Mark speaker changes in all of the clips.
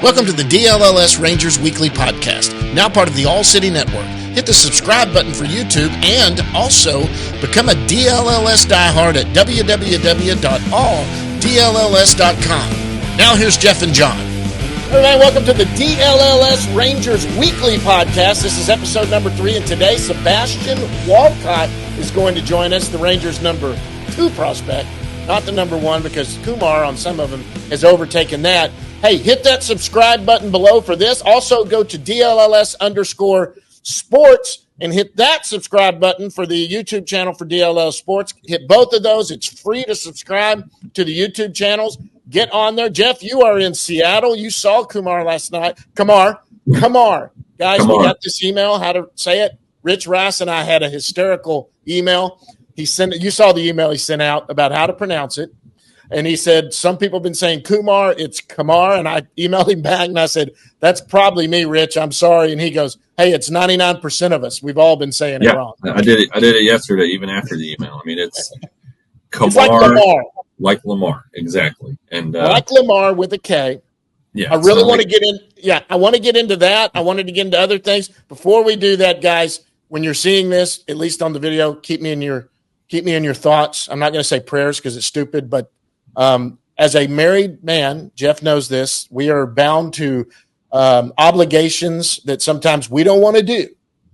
Speaker 1: Welcome to the DLLS Rangers Weekly Podcast, now part of the All City Network. Hit the subscribe button for YouTube and also become a DLLS diehard at www.alldlls.com. Now here's Jeff and John. Everybody, welcome to the DLLS Rangers Weekly Podcast. This is episode number 3, and today Sebastian Walcott is going to join us, the Rangers' number 2 prospect, not the number 1, because Kumar on some of them has overtaken that. Hey, hit that subscribe button below for this. Also, go to DLLS_sports and hit that subscribe button for the YouTube channel for DLLS Sports. Hit both of those. It's free to subscribe to the YouTube channels. Get on there. Jeff, you are in Seattle. You saw Kumar last night. Kumar. Guys, we got this email, how to say it. Rich Rice and I had a hysterical email. You saw the email he sent out about how to pronounce it. And he said, some people have been saying Kumar, it's Kumar. And I emailed him back and I said, that's probably me, Rich. I'm sorry. And he goes, hey, it's 99% of us. We've all been saying it wrong.
Speaker 2: I did it yesterday, even after the email. I mean, it's Kumar.
Speaker 1: It's like Lamar.
Speaker 2: Like Lamar, exactly. And
Speaker 1: like Lamar with a K. Yeah. I really want to get in. Yeah, I want to get into that. I wanted to get into other things. Before we do that, guys, when you're seeing this, at least on the video, keep me in your thoughts. I'm not going to say prayers because it's stupid, but as a married man, Jeff knows this, we are bound to obligations that sometimes we don't want to do.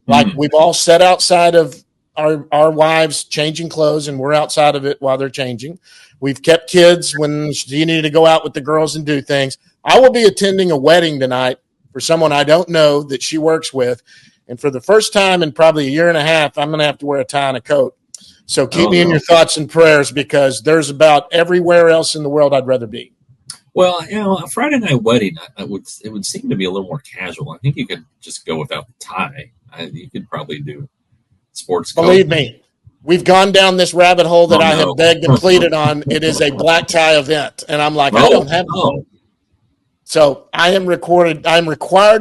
Speaker 1: Like we've all sat outside of our wives changing clothes, and we're outside of it while they're changing. We've kept kids when you need to go out with the girls and do things. I will be attending a wedding tonight for someone I don't know that she works with. And for the first time in probably a year and a half, I'm going to have to wear a tie and a coat. So keep me in your thoughts and prayers, because there's about everywhere else in the world I'd rather be.
Speaker 2: Well, a Friday night wedding, it would seem to be a little more casual. I think you could just go without the tie. You could probably do sports coat.
Speaker 1: Believe me, we've gone down this rabbit hole that I have begged and pleaded on. It is a black tie event, and I'm like, I don't have one. So I'm required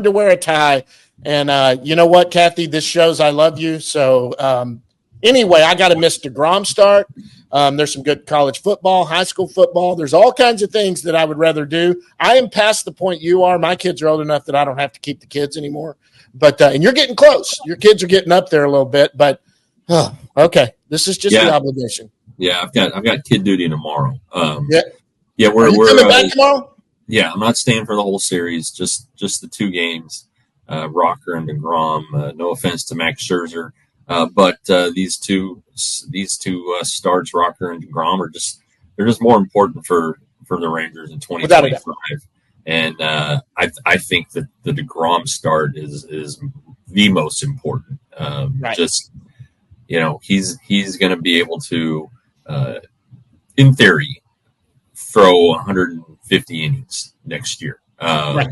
Speaker 1: to wear a tie. And you know what, Kathy? This shows I love you. So anyway, I got to miss DeGrom start. There's some good college football, high school football. There's all kinds of things that I would rather do. I am past the point you are. My kids are old enough that I don't have to keep the kids anymore. But and you're getting close. Your kids are getting up there a little bit. But okay, this is just the obligation.
Speaker 2: Yeah, I've got kid duty tomorrow.
Speaker 1: We're
Speaker 2: coming
Speaker 1: back tomorrow.
Speaker 2: Yeah, I'm not staying for the whole series. Just the 2 games. Rocker and DeGrom. No offense to Max Scherzer. But these two starts, Rocker and DeGrom, they're just more important for the Rangers in 2025. And I think that the DeGrom start is the most important. Right. Just he's going to be able to, in theory, throw 150 innings next year. Right.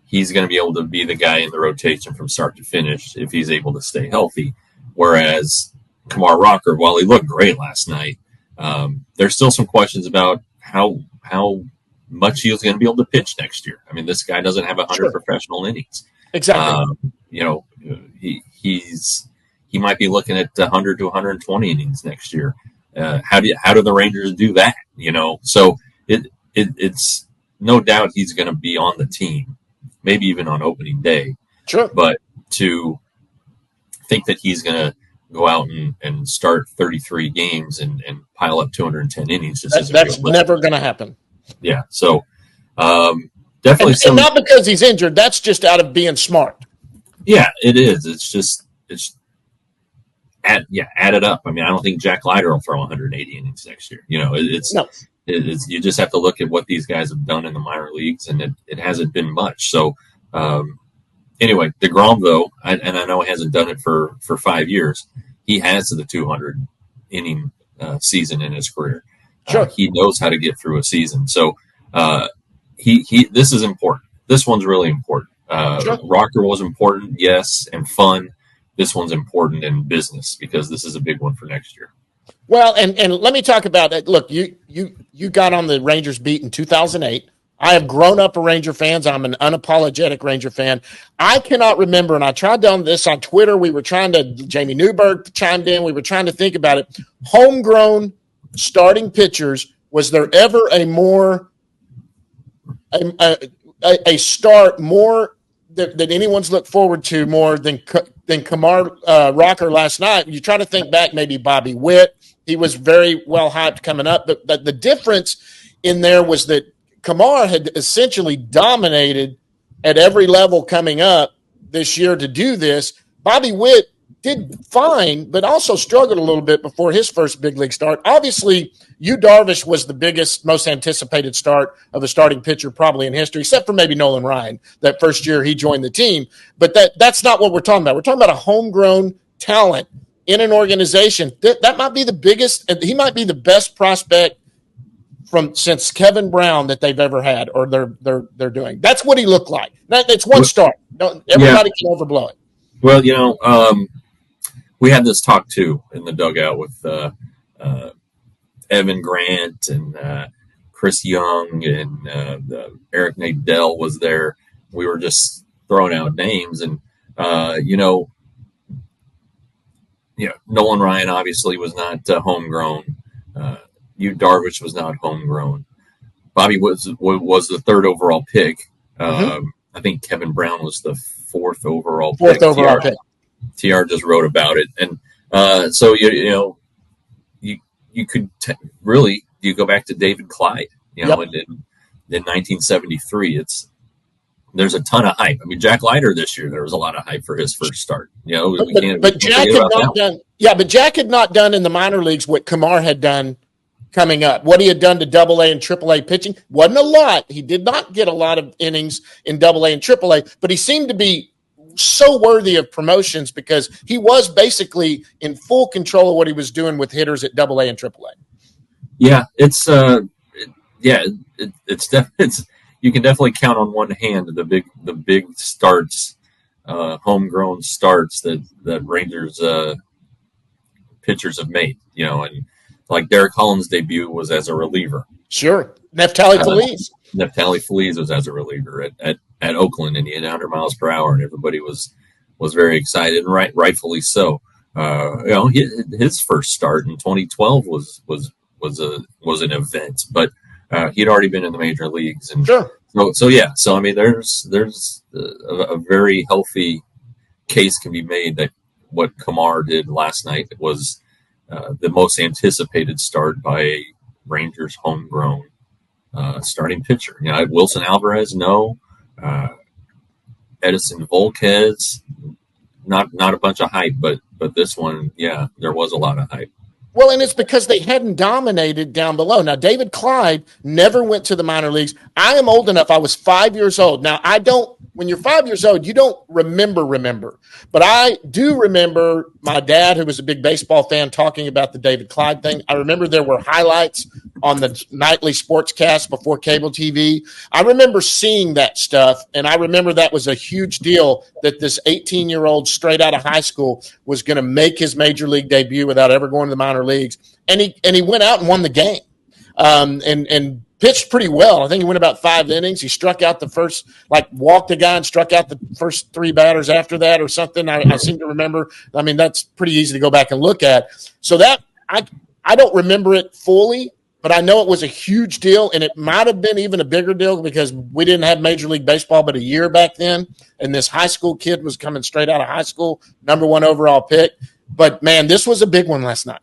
Speaker 2: He's going to be able to be the guy in the rotation from start to finish if he's able to stay healthy. Whereas Kumar Rocker, while he looked great last night, there's still some questions about how much he was going to be able to pitch next year. I mean, this guy doesn't have 100 professional innings.
Speaker 1: Exactly.
Speaker 2: He might be looking at 100 to 120 innings next year. How do the Rangers do that? So it's no doubt he's going to be on the team, maybe even on opening day.
Speaker 1: Sure.
Speaker 2: But to think that he's going to go out and start 33 games and pile up 210 innings.
Speaker 1: That's never going to happen.
Speaker 2: Yeah. So definitely.
Speaker 1: And not because he's injured. That's just out of being smart.
Speaker 2: Yeah, it is. Add it up. I mean, I don't think Jack Leiter will throw 180 innings next year. You just have to look at what these guys have done in the minor leagues, and it hasn't been much. So, anyway, DeGrom, though, and I know he hasn't done it for 5 years, he has the 200 inning season in his career.
Speaker 1: Sure.
Speaker 2: He knows how to get through a season. So this is important. This one's really important.
Speaker 1: Sure.
Speaker 2: Rocker was important, yes, and fun. This one's important in business because this is a big one for next year.
Speaker 1: Well, and let me talk about it. Look, you got on the Rangers beat in 2008. I have grown up a Ranger fan. I'm an unapologetic Ranger fan. I cannot remember, and I tried on this on Twitter. Jamie Newberg chimed in. We were trying to think about it. Homegrown starting pitchers, was there ever a more a start more that anyone's looked forward to more than Kumar Rocker last night. You try to think back, maybe Bobby Witt. He was very well hyped coming up, but the difference in there was that Kumar had essentially dominated at every level coming up this year to do this. Bobby Witt did fine, but also struggled a little bit before his first big league start. Obviously, Yu Darvish was the biggest, most anticipated start of a starting pitcher probably in history, except for maybe Nolan Ryan, that first year he joined the team. But that's not what we're talking about. We're talking about a homegrown talent in an organization. That might be the biggest, and he might be the best prospect since Kevin Brown that they've ever had, or they're doing. That's what he looked like. It's one start. Everybody can overblow it.
Speaker 2: Well, we had this talk too in the dugout with Evan Grant and Chris Young and Eric Nadell was there. We were just throwing out names, and Nolan Ryan obviously was not homegrown. Yu Darvish was not homegrown. Bobby was the third overall pick. I think Kevin Brown was the fourth overall pick. TR just wrote about it, and so you could really go back to David Clyde, and in 1973, there's a ton of hype. I mean, Jack Leiter this year, there was a lot of hype for his first start.
Speaker 1: But Jack had not done in the minor leagues what Kumar had done coming up. What he had done to AA and AAA pitching wasn't a lot. He did not get a lot of innings in AA and AAA, but he seemed to be so worthy of promotions because he was basically in full control of what he was doing with hitters at AA and AAA. Yeah,
Speaker 2: it's you can definitely count on one hand the big starts, homegrown starts that Rangers pitchers have made. And like Derek Holland's debut was as a reliever.
Speaker 1: Sure, Neftali
Speaker 2: Feliz was as a reliever at Oakland, and he had 100 miles per hour, and everybody was very excited, and rightfully so. His first start in 2012 was an event, but he'd already been in the major leagues, and
Speaker 1: sure.
Speaker 2: So I mean, there's a very healthy case can be made that what Kumar did last night was the most anticipated start by a Rangers homegrown starting pitcher. Wilson Alvarez, no. Edison Volquez, not a bunch of hype, but this one, there was a lot of hype.
Speaker 1: Well, and it's because they hadn't dominated down below. Now, David Clyde never went to the minor leagues. I am old enough. I was 5 years old. Now, when you're 5 years old, you don't remember. But I do remember my dad, who was a big baseball fan, talking about the David Clyde thing. I remember there were highlights on the nightly sportscast before cable TV. I remember seeing that stuff, and I remember that was a huge deal that this 18-year-old straight out of high school was going to make his major league debut without ever going to the minor leagues. And he went out and won the game and pitched pretty well. I think he went about 5 innings. He struck out the first, walked a guy and struck out the first 3 batters after that or something. I seem to remember. I mean, that's pretty easy to go back and look at. So that I don't remember it fully, but I know it was a huge deal, and it might have been even a bigger deal because we didn't have Major League Baseball but a year back then, and this high school kid was coming straight out of high school, number 1 overall pick. But, man, this was a big one last night.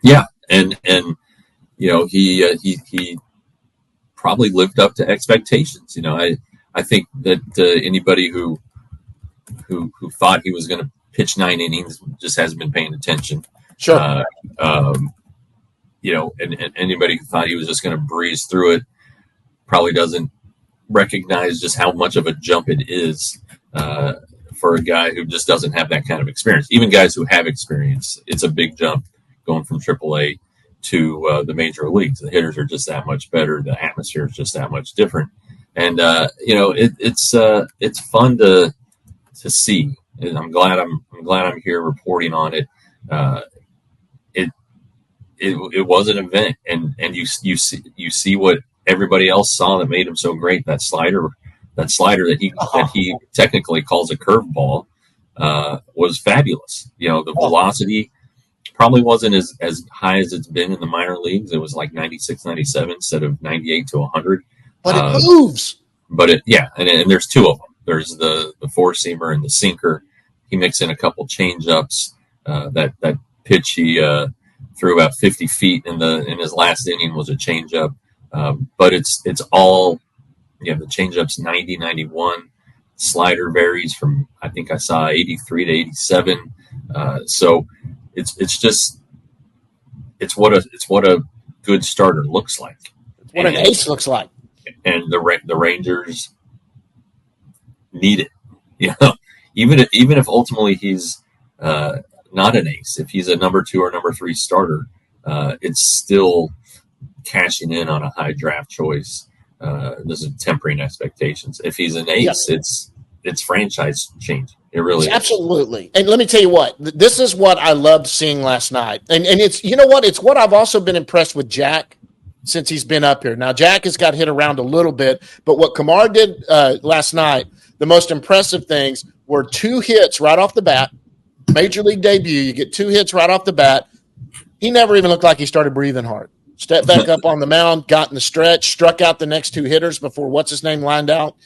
Speaker 2: Yeah, and he probably lived up to expectations. I think that anybody who thought he was going to pitch 9 innings just hasn't been paying attention.
Speaker 1: Sure.
Speaker 2: And anybody who thought he was just going to breeze through it probably doesn't recognize just how much of a jump it is for a guy who just doesn't have that kind of experience. Even guys who have experience, it's a big jump going from AAA to the major leagues. The hitters are just that much better. The atmosphere is just that much different. And, it's fun to see. And I'm glad I'm here reporting on it. It was an event, and you see what everybody else saw that made him so great. That slider that he technically calls a curveball was fabulous. The velocity probably wasn't as high as it's been in the minor leagues. It was like 96, 97 instead of 98 to 100.
Speaker 1: But it moves.
Speaker 2: but and there's two of them. There's the four-seamer and the sinker. He mixed in a couple change-ups. That pitch he threw about 50 feet in his last inning was a change-up. But it's all, the change-up's 90, 91. Slider varies from, I think I saw 83 to 87. So it's what a good starter looks like.
Speaker 1: It's what an ace looks like.
Speaker 2: And the Rangers need it. Even if ultimately he's not an ace, if he's a number 2 or number 3 starter, it's still cashing in on a high draft choice. This is tempering expectations. If he's an ace, it's franchise change. It really is.
Speaker 1: Absolutely. And let me tell you what, this is what I loved seeing last night. And it's, it's what I've also been impressed with Jack since he's been up here. Now, Jack has got hit around a little bit, but what Kumar did last night, the most impressive things were 2 hits right off the bat. Major league debut, you get 2 hits right off the bat. He never even looked like he started breathing hard. Stepped back up on the mound, got in the stretch, struck out the next 2 hitters before what's-his-name lined out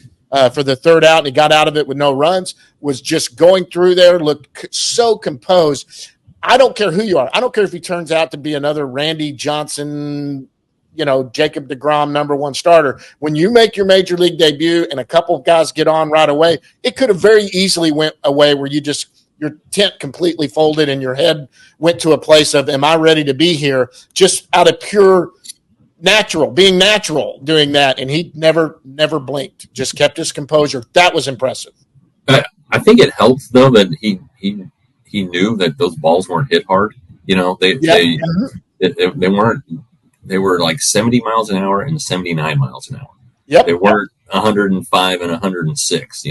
Speaker 1: for the 3rd out, and he got out of it with no runs, was just going through there, looked so composed. I don't care who you are. I don't care if he turns out to be another Randy Johnson, Jacob deGrom number 1 starter. When you make your major league debut and a couple of guys get on right away, it could have very easily went away where your tent completely folded and your head went to a place of, am I ready to be here? Just out of pure being natural doing that. And he never blinked, just kept his composure. That was impressive.
Speaker 2: I think it helped though that he knew that those balls weren't hit hard. They weren't, they were like 70 miles an hour and 79 miles an hour.
Speaker 1: Yep.
Speaker 2: They weren't 105 and 106.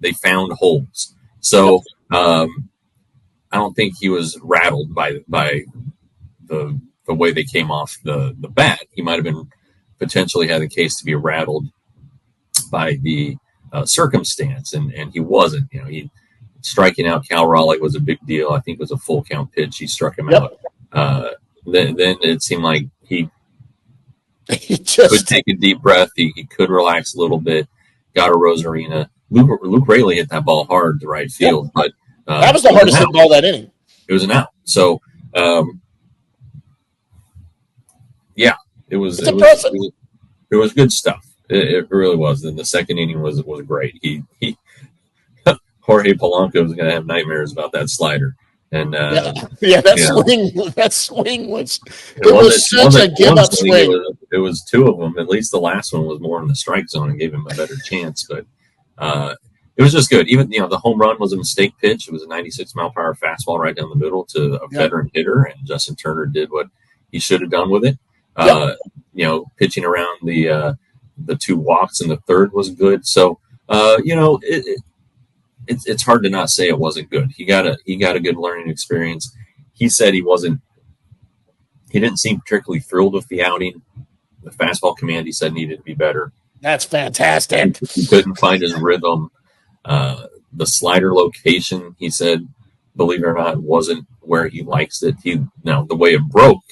Speaker 2: They found holes. So I don't think he was rattled by the way they came off the bat. He might have been potentially had a case to be rattled by the circumstance, and he wasn't. He striking out Cal Raleigh was a big deal. I think it was a full count pitch. He struck him out. Then it seemed like he could take a deep breath. He could relax a little bit. Got a Rosarina. Luke Raley hit that ball hard to right field, but
Speaker 1: that was the hardest hit ball that inning.
Speaker 2: It was an out. So, it was
Speaker 1: impressive.
Speaker 2: It was good stuff. It really was. And the second inning was great. He Jorge Polanco was going to have nightmares about that slider. And that swing was such a give up swing. It was 2 of them. At least the last one was more in the strike zone and gave him a better chance. But it was just good. Even the home run was a mistake pitch. It was a 96 mile per hour fastball right down the middle to a veteran hitter, and Justin Turner did what he should have done with it. Pitching around the 2 walks in the 3rd was good. So it's hard to not say it wasn't good. He got a good learning experience. He said he didn't seem particularly thrilled with the outing. The fastball command, he said, needed to be better.
Speaker 1: That's fantastic.
Speaker 2: He couldn't find his rhythm. The slider location, he said, believe it or not, wasn't where he likes it. The way it broke,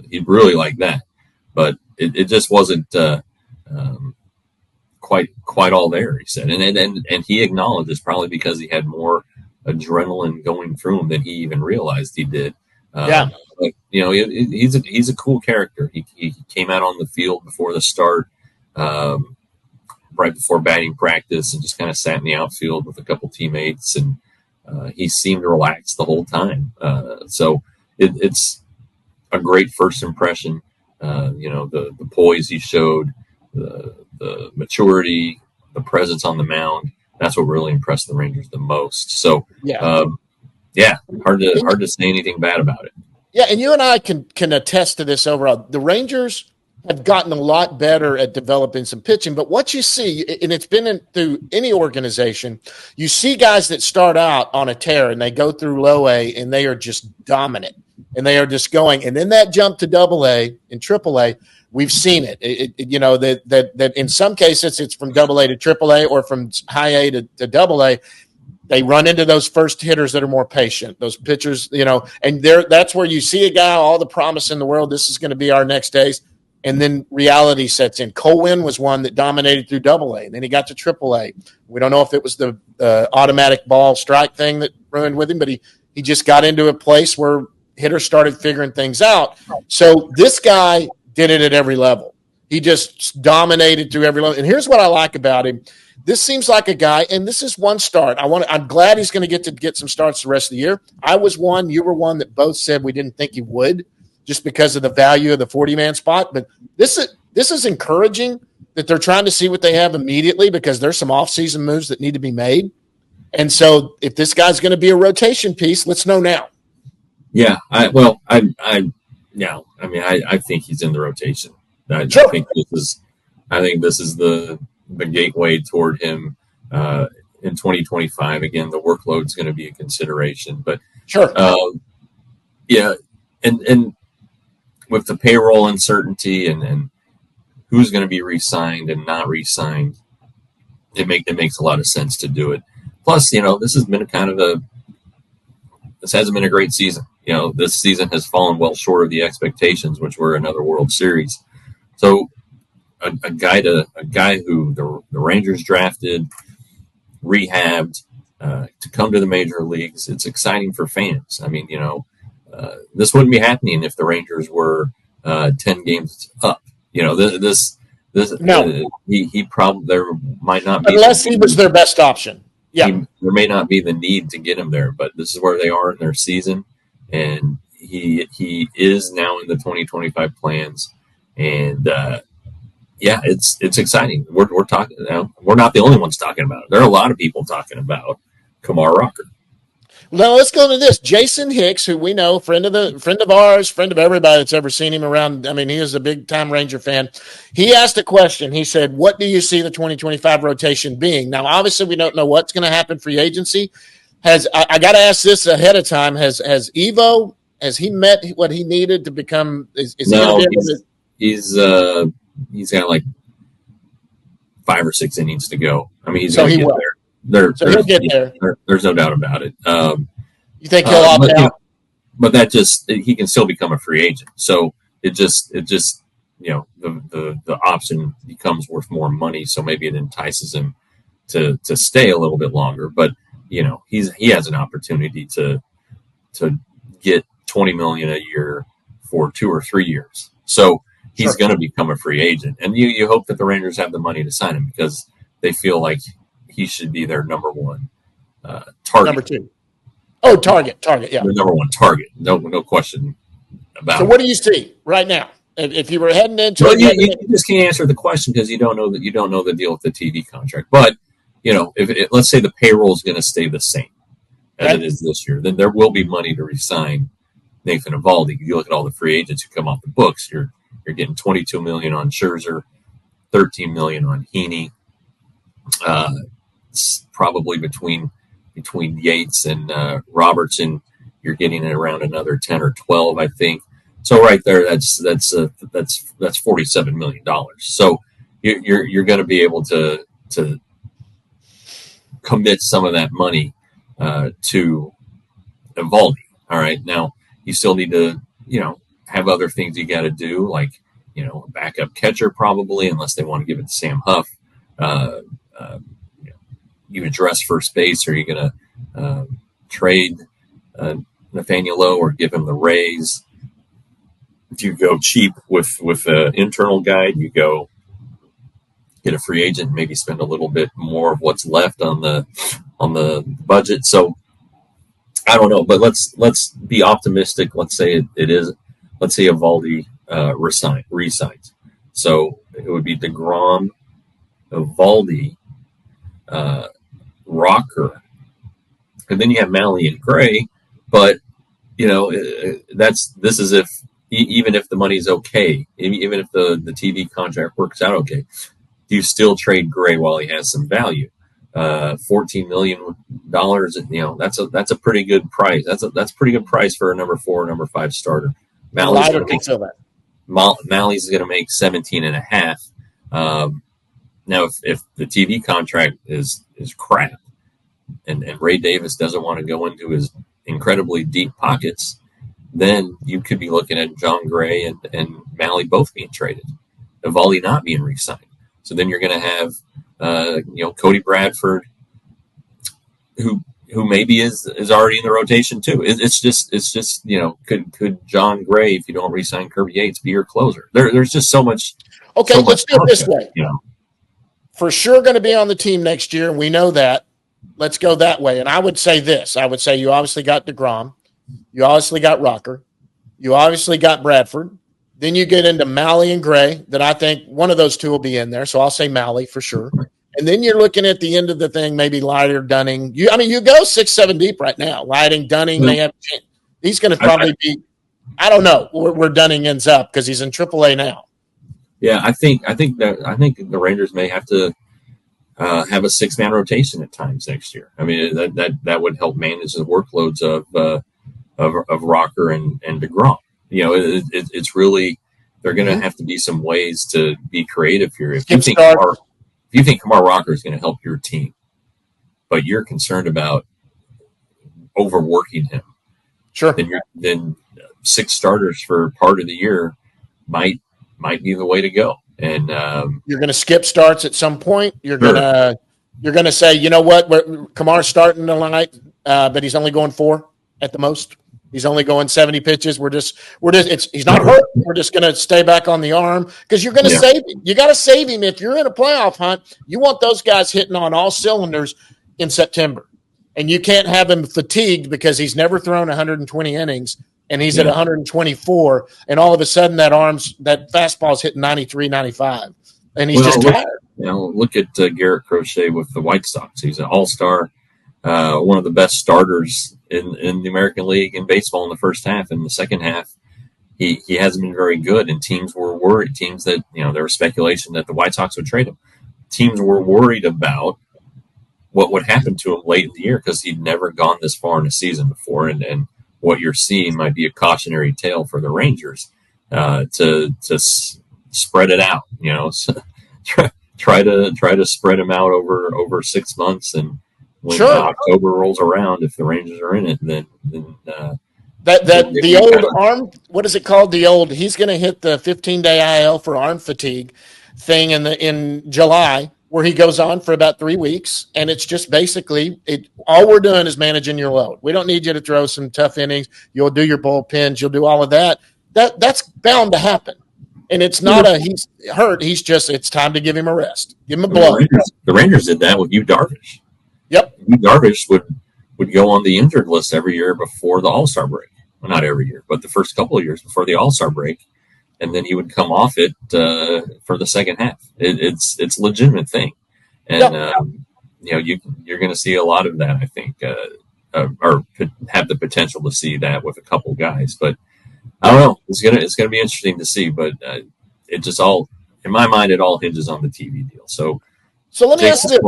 Speaker 2: he really liked that, but it just wasn't quite all there. He said, and he acknowledged it's probably because he had more adrenaline going through him than he even realized he did. But, he's a cool character. He came out on the field before the start. Right before batting practice, and just kind of sat in the outfield with a couple teammates, and he seemed relaxed the whole time. So it's a great first impression. The poise he showed, the maturity, the presence on the mound. That's what really impressed the Rangers the most. So hard to say anything bad about it.
Speaker 1: Yeah, and you and I can attest to this overall. The Rangers have gotten a lot better at developing some pitching, but what you see, and it's been through any organization, you see guys that start out on a tear and they go through low A and they are just dominant and they are just going. And then that jump to double A and triple A, we've seen it. That in some cases it's from double A to triple A or from high A to double A. They run into those first hitters that are more patient, those pitchers, and that's where you see a guy, all the promise in the world. This is going to be our next ace. and then reality sets in. Colwyn was one that dominated through AA, and then he got to AAA. We don't know if it was the automatic ball strike thing that ruined with him, but he just got into a place where hitters started figuring things out. So this guy did it at every level. He just dominated through every level. And here's what I like about him. This seems like a guy, and this is one start. I'm glad he's going to get some starts the rest of the year. I was one, you were one that both said we didn't think he would, just because of the value of the 40-man spot. But this is encouraging that they're trying to see what they have immediately, because there's some off-season moves that need to be made. And so if this guy's going to be a rotation piece, let's know now.
Speaker 2: Yeah, I think he's in the rotation. I think this is the gateway toward him in 2025. Again, the workload's going to be a consideration, but
Speaker 1: sure.
Speaker 2: And with the payroll uncertainty and who's going to be re-signed and not re-signed, it makes a lot of sense to do it. Plus, this has been this hasn't been a great season. This season has fallen well short of the expectations, which were another World Series. So a guy who the Rangers drafted, rehabbed, to come to the major leagues, it's exciting for fans. I mean, this wouldn't be happening if the Rangers were 10 games up.
Speaker 1: No.
Speaker 2: He probably, there might not be,
Speaker 1: unless he was their best option. Yeah,
Speaker 2: there may not be the need to get him there, but this is where they are in their season, and he is now in the 2025 plans, and it's exciting. We're talking now. We're not the only ones talking about it. There are a lot of people talking about Kumar Rocker.
Speaker 1: Now let's go to this. Jason Hicks, who we know, friend of ours, friend of everybody that's ever seen him around. I mean, he is a big time Ranger fan. He asked a question. He said, "What do you see the 2025 rotation being?" Now, obviously, we don't know what's going to happen free agency. I got to ask this ahead of time? Has Evo, has he met what he needed to become?
Speaker 2: He's got like 5 or 6 innings to go. I mean, he's going to get there.
Speaker 1: He'll get there.
Speaker 2: There's no doubt about it.
Speaker 1: You think he'll opt out?
Speaker 2: But that he can still become a free agent. So it just the option becomes worth more money. So maybe it entices him to stay a little bit longer. But he has an opportunity to get $20 million a year for 2 or 3 years. So he's going to become a free agent, and you hope that the Rangers have the money to sign him, because they feel like he should be their number one target.
Speaker 1: Number 2. Oh, target, yeah.
Speaker 2: Their number 1 target. No question about it.
Speaker 1: So what do you see right now? If you were heading into
Speaker 2: you just can't answer the question because you don't know the deal with the TV contract. But, if let's say the payroll is going to stay the same as it is this year, then there will be money to re-sign Nathan Eovaldi. You look at all the free agents who come off the books, you're getting $22 million on Scherzer, $13 million on Heaney. Probably between Yates and Robertson, you're getting it around another 10 or 12, I think. So right there, that's $47 million. So you're going to be able to commit some of that money to Eovaldi. All right, now you still need to have other things you got to do, like a backup catcher probably, unless they want to give it to Sam Huff. You address first base, or are you going to trade Nathaniel Lowe or give him the Rays? If you go cheap with an internal guy, you go get a free agent, maybe spend a little bit more of what's left on the budget. So I don't know, but let's be optimistic. Let's say it is. Let's say Eovaldi resigns. So it would be DeGrom, Eovaldi, Rocker, and then you have Malley and Gray. But this is if even if the money's okay, even if the TV contract works out okay, do you still trade Gray while he has some value? $14 million. That's a pretty good price. That's pretty good price for a number 4, number 5 starter. Malley's going to make 17.5. Now, if the TV contract is crap, and Ray Davis doesn't want to go into his incredibly deep pockets, then you could be looking at John Gray and Malley both being traded. Evaldi not being re-signed. So then you're going to have, Cody Bradford, who maybe is already in the rotation too. It's just could John Gray, if you don't re-sign Kirby Yates, be your closer? There's just so much.
Speaker 1: Okay, let's do it this way. For sure going to be on the team next year. We know that. Let's go that way. And I would say this. I would say you obviously got DeGrom. You obviously got Rocker. You obviously got Bradford. Then you get into Malley and Gray, that I think one of those two will be in there. So I'll say Malley for sure. And then you're looking at the end of the thing, maybe Leiter, Dunning. You go 6-7 deep right now. Lighting, Dunning, they have. He's going to probably be. I don't know where Dunning ends up because he's in AAA now.
Speaker 2: Yeah, I think the Rangers may have to have a 6-man rotation at times next year. I mean, that would help manage the workloads of Rocker and DeGrom. It's really, they're going to have to be some ways to be creative here. If you think Kumar Rocker is going to help your team, but you're concerned about overworking him,
Speaker 1: sure,
Speaker 2: then 6 starters for part of the year might be the way to go. And
Speaker 1: you're going to skip starts at some point. You're going to say, you know what, Kumar's starting tonight, but he's only going 4 at the most. He's only going 70 pitches. He's not hurt. We're just going to stay back on the arm because you're going to save him. You got to save him. If you're in a playoff hunt, you want those guys hitting on all cylinders in September. And you can't have him fatigued because he's never thrown 120 innings and he's at 124. And all of a sudden that fastball's hitting 93, 95. And he's just tired.
Speaker 2: Look at Garrett Crochet with the White Sox. He's an all-star, one of the best starters in the American League in baseball in the first half. In the second half, he hasn't been very good, and teams were worried. Teams that, there was speculation that the White Sox would trade him. Teams were worried about what would happen to him late in the year because he'd never gone this far in a season before, and what you're seeing might be a cautionary tale for the Rangers to spread it out. Try to spread him out over 6 months, and when October rolls around, if the Rangers are in it, then
Speaker 1: the old arm, what is it called? He's going to hit the 15-day IL for arm fatigue thing in July, where he goes on for about 3 weeks, and it's just basically all we're doing is managing your load. We don't need you to throw some tough innings. You'll do your bullpens. You'll do all of that. That's bound to happen. And it's not he's hurt. It's time to give him a rest. Give him a blow.
Speaker 2: The Rangers did that with Yu Darvish.
Speaker 1: Yep.
Speaker 2: Yu Darvish would go on the injured list every year before the All-Star break. Well, not every year, but the first couple of years before the All-Star break. And then he would come off it for the second half. It's a legitimate thing. And, you're going to see a lot of that, I think, or have the potential to see that with a couple guys. But I don't know. It's gonna be interesting to see, but it just all, in my mind, it all hinges on the TV deal. So
Speaker 1: let me ask this.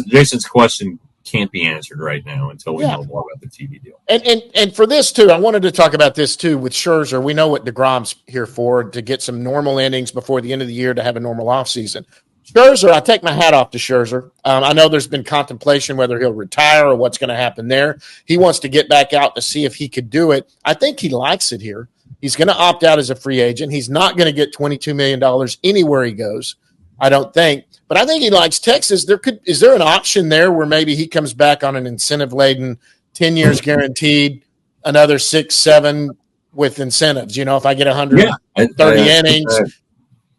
Speaker 2: Jason's question can't be answered right now until we know more about the TV deal.
Speaker 1: And for this too, I wanted to talk about this too with Scherzer. We know what DeGrom's here for, to get some normal innings before the end of the year to have a normal offseason. Scherzer, I take my hat off to Scherzer. I know there's been contemplation whether he'll retire or what's going to happen there. He wants to get back out to see if he could do it. I think he likes it here. He's going to opt out as a free agent. He's not going to get $22 million anywhere he goes, I don't think. But I think he likes Texas. Is there an option there where maybe he comes back on an incentive-laden 10 years guaranteed, another 6, 7 with incentives? If I get 130 innings.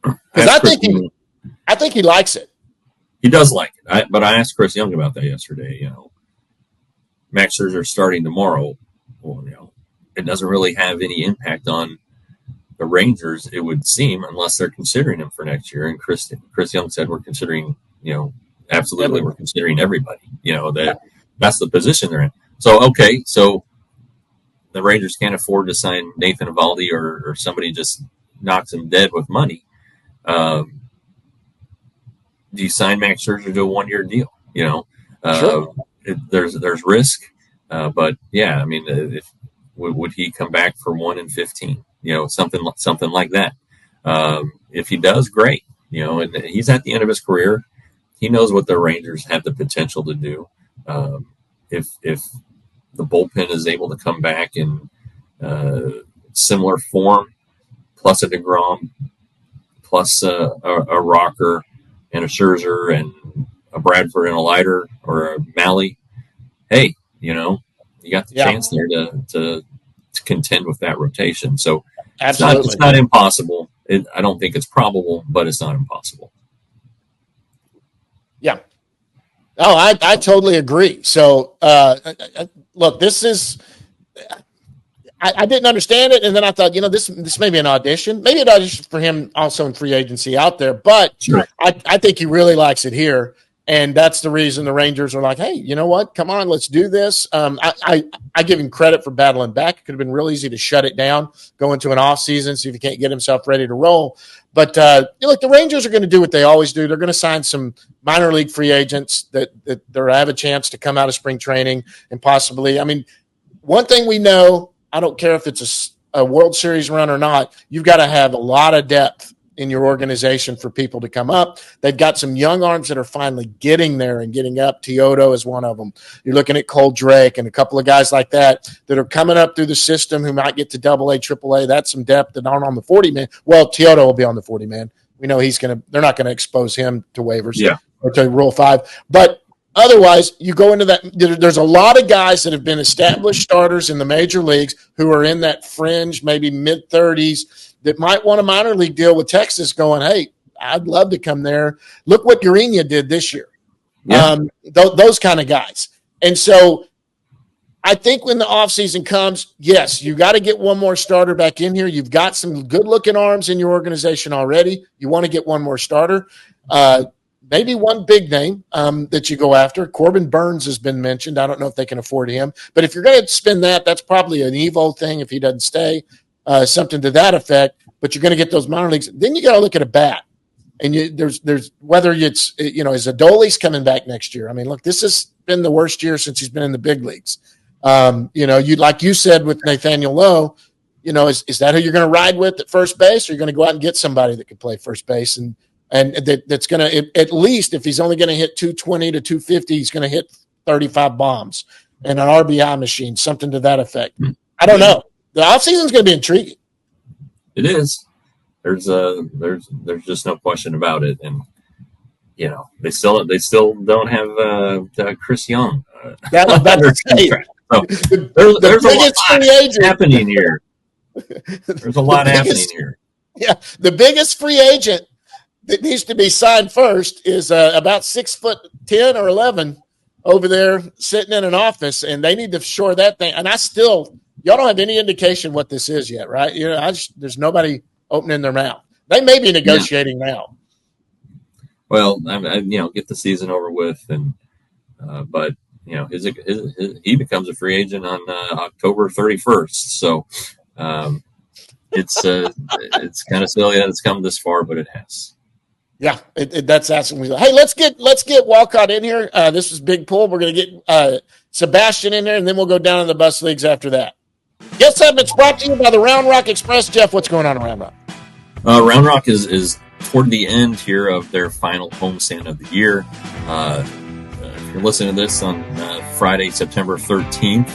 Speaker 1: Because I think he likes it.
Speaker 2: He does like it. But I asked Chris Young about that yesterday. Max Scherzer starting tomorrow. Well, it doesn't really have any impact on the Rangers, it would seem, unless they're considering him for next year. And Chris Young said we're considering, absolutely we're considering everybody. That's the position they're in. So the Rangers can't afford to sign Nathan Evaldi or somebody just knocks him dead with money. Do you sign Max Scherzer to a 1-year deal?
Speaker 1: Sure.
Speaker 2: There's risk, but yeah, I mean, would he come back for 1 and 15? Something like that. If he does, great. And he's at the end of his career. He knows what the Rangers have the potential to do. If the bullpen is able to come back in similar form, plus a DeGrom, plus a Rocker and a Scherzer and a Bradford and a Leiter or a Malley, hey, you got the chance there to contend with that rotation. So it's not impossible. I don't think it's probable, but it's not impossible.
Speaker 1: Yeah. Oh, I totally agree. So, look, this is I didn't understand it, and then I thought, this may be an audition. Maybe an audition for him also in free agency out there, but
Speaker 2: sure.
Speaker 1: I think he really likes it here, and that's the reason the Rangers are like, hey, you know what? Come on, let's do this. I give him credit for battling back. It could have been real easy to shut it down, go into an off season, see if he can't get himself ready to roll. But look, the Rangers are going to do what they always do. They're going to sign some minor league free agents that have a chance to come out of spring training and possibly. I mean, one thing we know. I don't care if it's a World Series run or not, you've got to have a lot of depth in your organization for people to come up. They've got some young arms that are finally getting there and getting up. Teodo is one of them. You're looking at Cole Drake and a couple of guys like that are coming up through the system who might get to AA, AAA. That's some depth that aren't on the 40-man. Well, Teodo will be on the 40-man. We know they're not going to expose him to waivers or to Rule 5. But otherwise, you go into that. There's a lot of guys that have been established starters in the major leagues who are in that fringe, maybe mid-30s, that might want a minor league deal with Texas going, hey, I'd love to come there. Look what Urena did this year. Yeah. Those kind of guys. And so I think when the offseason comes, yes, you got to get one more starter back in here. You've got some good-looking arms in your organization already. You want to get one more starter. Maybe one big name that you go after. Corbin Burns has been mentioned. I don't know if they can afford him. But if you're going to spend that's probably an Evo thing if he doesn't stay, something to that effect. But you're going to get those minor leagues. Then you got to look at a bat. And there's whether it's, is Adolis coming back next year? I mean, look, this has been the worst year since he's been in the big leagues. Like you said with Nathaniel Lowe, is that who you're going to ride with at first base? Or you're going to go out and get somebody that can play first base and that's going to, at least if he's only going to hit 220 to 250, he's going to hit 35 bombs and an RBI machine, something to that effect. I don't know. The offseason is going to be intriguing.
Speaker 2: It is. There's just no question about it. And, they still don't have Chris Young.
Speaker 1: So
Speaker 2: there's a lot happening here. There's a lot happening here.
Speaker 1: Yeah. The biggest free agent that needs to be signed first is about 6'10" or 11 over there sitting in an office, and they need to shore that thing. And y'all don't have any indication what this is yet, right? There's nobody opening their mouth. They may be negotiating now.
Speaker 2: Well, get the season over with, and but he becomes a free agent on October 31st. So it's kind of silly that it's come this far, but it has.
Speaker 1: Yeah, that's asking me. Hey, let's get Walcott in here. This is big pull. We're going to get Sebastian in there, and then we'll go down to the bus leagues after that. Guest segment's brought to you by the Round Rock Express. Jeff, what's going on around Round Rock?
Speaker 2: Round Rock is toward the end here of their final homestand of the year. If you're listening to this on Friday, September 13th,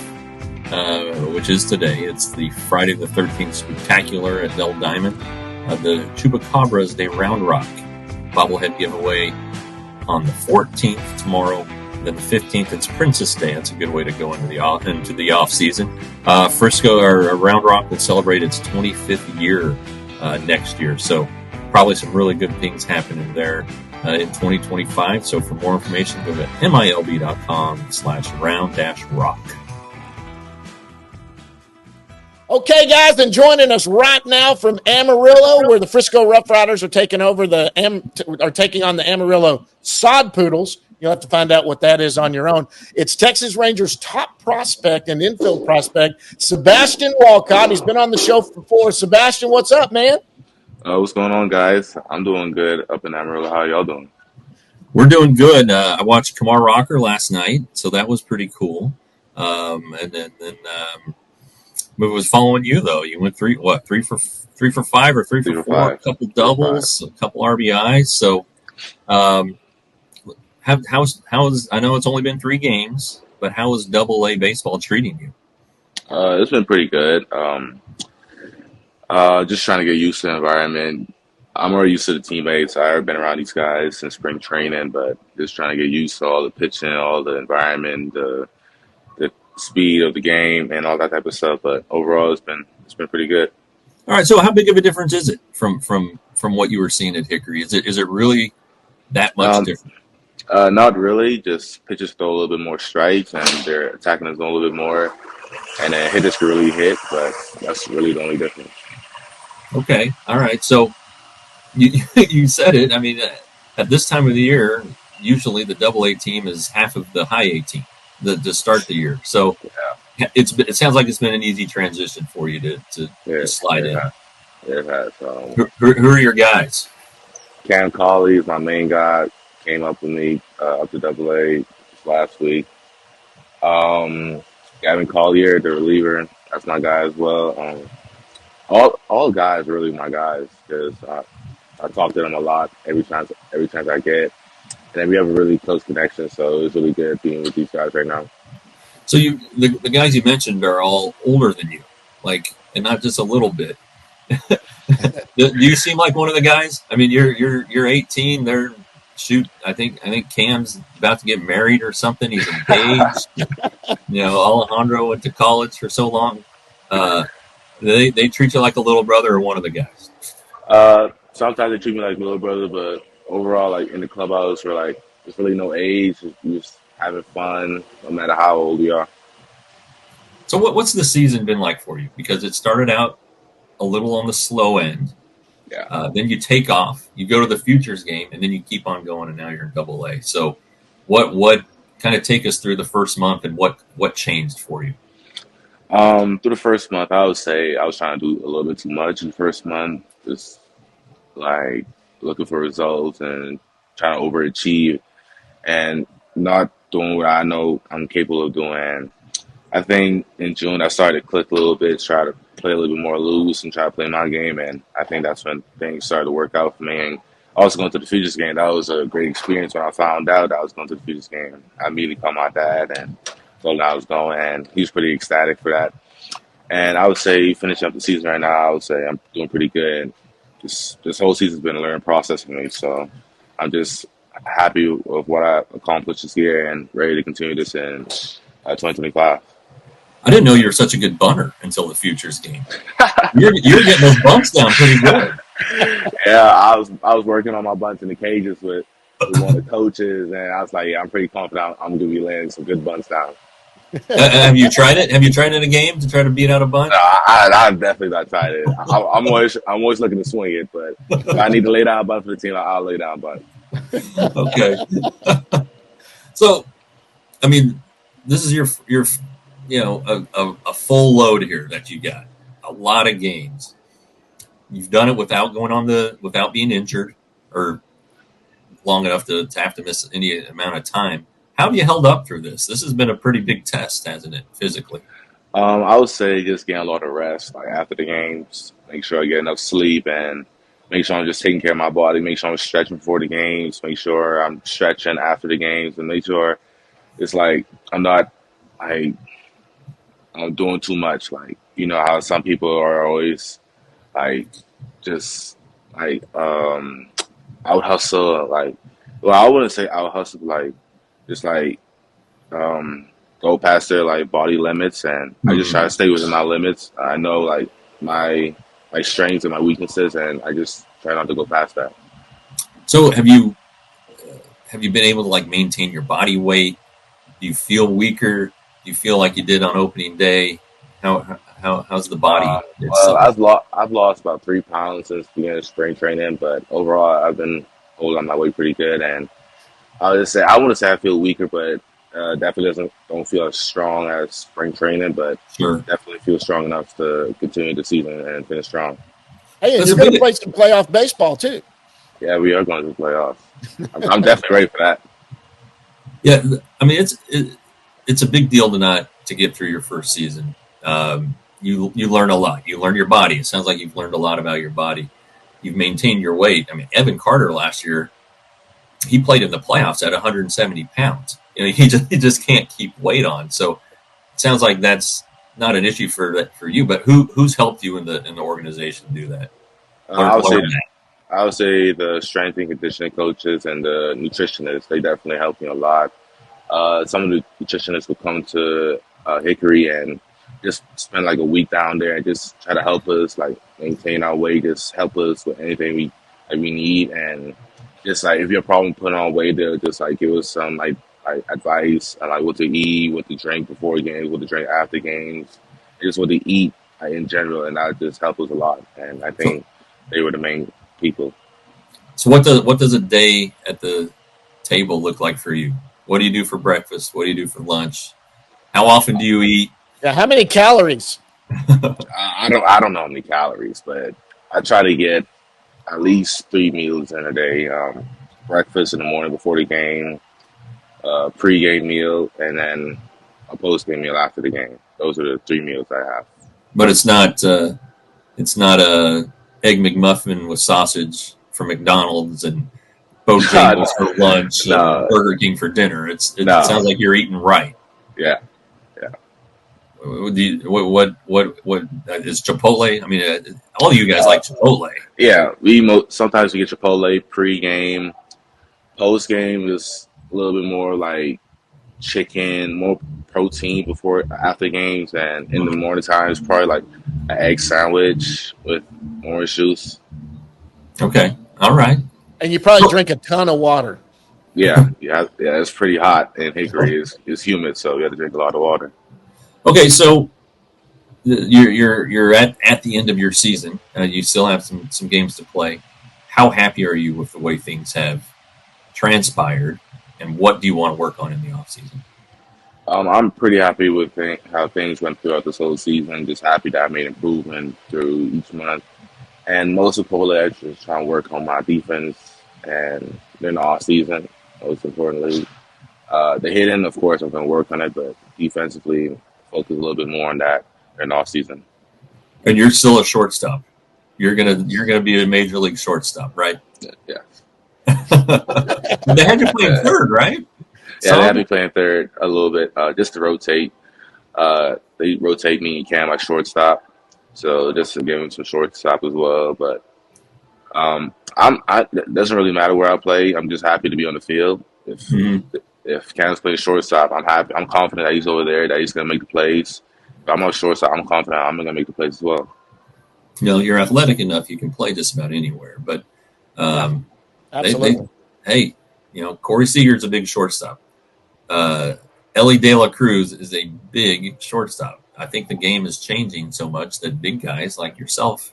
Speaker 2: which is today, it's the Friday the 13th Spectacular at Del Diamond. The Chupacabras de Round Rock bobblehead giveaway on the 14th tomorrow. Then the 15th, it's Princess Day. That's a good way to go into the off season. Frisco or Round Rock will celebrate its 25th year next year. So probably some really good things happening there in 2025. So for more information, go to milb.com/round-rock.
Speaker 1: Okay, guys, and joining us right now from Amarillo, where the Frisco Rough Riders are taking over taking on the Amarillo Sod Poodles. You'll have to find out what that is on your own. It's Texas Rangers' top prospect and infield prospect, Sebastian Walcott. He's been on the show before. Sebastian, what's up, man?
Speaker 3: What's going on, guys? I'm doing good up in Amarillo. How are y'all doing?
Speaker 2: We're doing good. I watched Kumar Rocker last night, so that was pretty cool. And then was following you though. You went 3 for 5 or 3 for 4, a couple doubles, a couple RBIs. So, how's I know it's only been 3 games, but how is AA baseball treating you?
Speaker 3: It's been pretty good. Just trying to get used to the environment. I'm already used to the teammates. I've been around these guys since spring training, but just trying to get used to all the pitching, all the environment, the speed of the game, and all that type of stuff. But overall, it's been pretty good.
Speaker 2: All right. So how big of a difference is it from what you were seeing at Hickory? Is it really that much different?
Speaker 3: Not really. Just pitchers throw a little bit more strikes, and they're attacking us a little bit more, and then hitters can really hit. But that's really the only difference.
Speaker 2: Okay. All right. So you said it. I mean, at this time of the year, usually the AA team is half of the high A team to start the year. So it sounds like it's been an easy transition for you to slide in.
Speaker 3: It has.
Speaker 2: Who are your guys?
Speaker 3: Cam Colley is my main guy. Came up with me up to AA last week. Gavin Collier, the reliever, that's my guy as well. All guys are really my guys because I talk to them a lot every chance I get, and we have a really close connection. So it's really good being with these guys right now.
Speaker 2: So the guys you mentioned are all older than you, and not just a little bit. Do you seem like one of the guys? I mean, you're 18. I think Cam's about to get married or something. He's engaged. Alejandro went to college for so long. They treat you like a little brother or one of the guys?
Speaker 3: Sometimes they treat me like a little brother, but overall, in the clubhouse, we're there's really no age. We're just having fun, no matter how old we are.
Speaker 2: So what's the season been like for you? Because it started out a little on the slow end.
Speaker 3: Yeah.
Speaker 2: Then you take off, you go to the futures game, and then you keep on going, and now you're in AA. So what kind of take us through the first month and what changed for you?
Speaker 3: Through the first month, I would say I was trying to do a little bit too much in the first month, just looking for results and trying to overachieve and not doing what I know I'm capable of doing. I think in June I started to click a little bit, try to play a little bit more loose and try to play my game, and I think that's when things started to work out for me. And also going to the Futures game, that was a great experience. When I found out I was going to the Futures game, I immediately called my dad and told him I was going, and he was pretty ecstatic for that. And I would say finishing up the season right now, I would say I'm doing pretty good. This whole season's been a learning process for me, so I'm just happy with what I accomplished this year and ready to continue this in 2025.
Speaker 2: I didn't know you were such a good bunter until the Futures game. You're getting those bunts down pretty good.
Speaker 3: Yeah, I was working on my bunts in the cages with one of the coaches, and I was like, yeah, I'm pretty confident I'm going to be landing some good bunts down.
Speaker 2: Have you tried it? Have you tried it in a game to try to beat out a bunt?
Speaker 3: No, I've definitely not tried it. I'm always looking to swing it, but if I need to lay down a bunt for the team, I'll lay down a bunt.
Speaker 2: Okay. So, I mean, this is your a full load here that you got. A lot of games. You've done it without being injured or long enough to have to miss any amount of time. How have you held up through this? This has been a pretty big test, hasn't it, physically?
Speaker 3: I would say just getting a lot of rest, after the games, make sure I get enough sleep and make sure I'm just taking care of my body, make sure I'm stretching before the games, make sure I'm stretching after the games, and make sure it's I'm not I'm doing too much. How some people are always out hustle. I wouldn't say out hustle, just go past their body limits, and I just try to stay within my limits. I know my strengths and my weaknesses, and I just try not to go past that.
Speaker 2: So have you been able to maintain your body weight? Do you feel weaker? Do you feel like you did on opening day? How's the body?
Speaker 3: I've lost about 3 pounds since the beginning of spring training, but overall I've been holding on my weight pretty good. And I wouldn't say I feel weaker, but definitely don't feel as strong as spring training, but
Speaker 2: sure,
Speaker 3: definitely feel strong enough to continue the season and finish strong.
Speaker 1: Hey, and you're going to play some playoff baseball too.
Speaker 3: Yeah, we are going to the playoffs. I'm definitely ready for that.
Speaker 2: Yeah, I mean it's a big deal to get through your first season. You learn a lot. You learn your body. It sounds like you've learned a lot about your body. You've maintained your weight. I mean, Evan Carter last year, he played in the playoffs at 170 pounds. He just can't keep weight on. So it sounds like that's not an issue for you. But who's helped you in the organization do that?
Speaker 3: I would say the strength and conditioning coaches and the nutritionists, they definitely help me a lot. Some of the nutritionists will come to Hickory and just spend like a week down there and just try to help us like maintain our weight, just help us with anything we need, and just like if you have a problem putting on weight, they'll just like give us some like advice on like what to eat, what to drink before games, what to drink after games, and just what to eat in general, and that just helped us a lot. And I think they were the main people.
Speaker 2: So what does a day at the table look like for you? What do you do for breakfast? What do you do for lunch? How often do you eat?
Speaker 1: Yeah, how many calories?
Speaker 3: I don't know how many calories, but I try to get at least 3 meals in a day. Breakfast in the morning before the game, pre-game meal, and then a post-game meal after the game. Those are the 3 meals I have.
Speaker 2: But it's not a Egg McMuffin with sausage from McDonald's and Bojangles for lunch and Burger King for dinner. It sounds like you're eating right.
Speaker 3: Yeah.
Speaker 2: What is Chipotle? I mean, all of you guys like Chipotle.
Speaker 3: Yeah, sometimes we get Chipotle pre-game. Post-game is a little bit more like chicken, more protein after games, and in the morning times probably like an egg sandwich with orange juice.
Speaker 2: Okay, all right.
Speaker 1: And you probably drink a ton of water.
Speaker 3: Yeah. It's pretty hot in Hickory. It's humid, so you have to drink a lot of water.
Speaker 2: Okay, so you're at the end of your season. You still have some games to play. How happy are you with the way things have transpired, and what do you want to work on in the offseason?
Speaker 3: I'm pretty happy with how things went throughout this whole season. Just happy that I made improvement through each month. And most importantly, I just trying to work on my defense and during the off season, most importantly. The hitting, of course, I'm going to work on it, but defensively, focus a little bit more on that in the off season.
Speaker 2: And you're still a shortstop. You're gonna be a major league shortstop, right?
Speaker 3: Yeah.
Speaker 2: They had you playing third, right?
Speaker 3: Yeah, they had me playing third a little bit, just to rotate. They rotate me and Cam at shortstop, so just to give him some shortstop as well. But it doesn't really matter where I play. I'm just happy to be on the field. If Cam's playing shortstop, I'm happy. I'm confident that he's over there, that he's going to make the plays. If I'm on shortstop, I'm confident I'm going to make the plays as well.
Speaker 2: You're athletic enough; you can play just about anywhere. But
Speaker 1: absolutely.
Speaker 2: Corey Seager's a big shortstop. Ellie De La Cruz is a big shortstop. I think the game is changing so much that big guys like yourself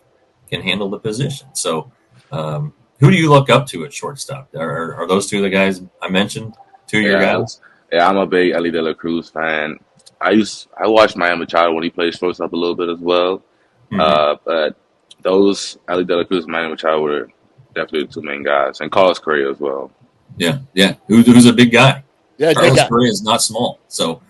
Speaker 2: can handle the position. So, who do you look up to at shortstop? Are those two the guys I mentioned? Two of your guys?
Speaker 3: Yeah, I'm a big Ellie De La Cruz fan. I watched Miami Machado when he played shortstop a little bit as well. But those Ellie De La Cruz and Miami Machado were definitely the two main guys, and Carlos Correa as well.
Speaker 2: Yeah. Who's a big guy?
Speaker 1: Yeah,
Speaker 2: Carlos Correa is not small. So,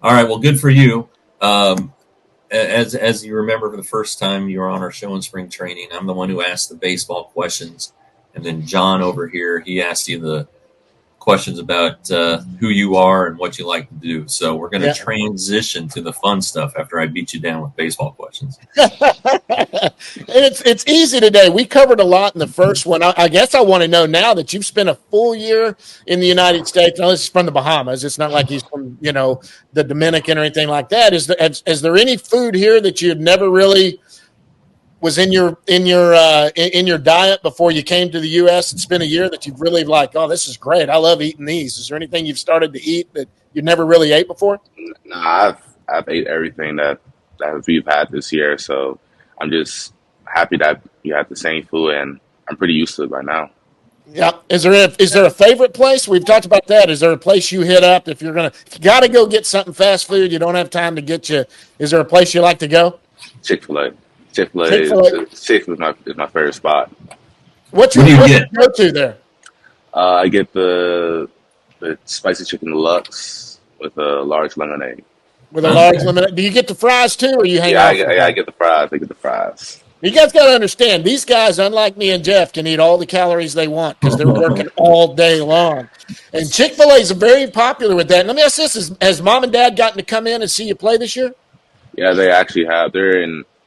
Speaker 2: all right, well, good for you. As you remember, for the first time you were on our show in spring training, I'm the one who asked the baseball questions, and then John over here, he asked you the questions about who you are and what you like to do. So we're going to transition to the fun stuff after I beat you down with baseball questions.
Speaker 1: It's easy today. We covered a lot in the first one. I guess I want to know now that you've spent a full year in the United States. Now, this is from the Bahamas. It's not like he's from, the Dominican or anything like that. Is there any food here that you had never really was in your diet before you came to the U.S. and spent a year that you've really like, oh, this is great. I love eating these. Is there anything you've started to eat that you never really ate before?
Speaker 3: No, I've ate everything that we've had this year. So I'm just happy that you have the same food, and I'm pretty used to it by now.
Speaker 1: Yeah. Is there a favorite place? We've talked about that. Is there a place you hit up if you got to go get something fast food, you don't have time to get you? Is there a place you like to go?
Speaker 3: Chick-fil-A. Chick-fil-A is my favorite spot.
Speaker 1: What do you go to there?
Speaker 3: I get the spicy chicken deluxe with a large lemonade.
Speaker 1: With a large lemonade. Do you get the fries too, or you hang out?
Speaker 3: I get the fries. I get the fries.
Speaker 1: You guys got to understand, these guys, unlike me and Jeff, can eat all the calories they want because they're working all day long. And Chick-fil-A is very popular with that. And let me ask this: has Mom and Dad gotten to come in and see you play this year?
Speaker 3: Yeah, they actually have.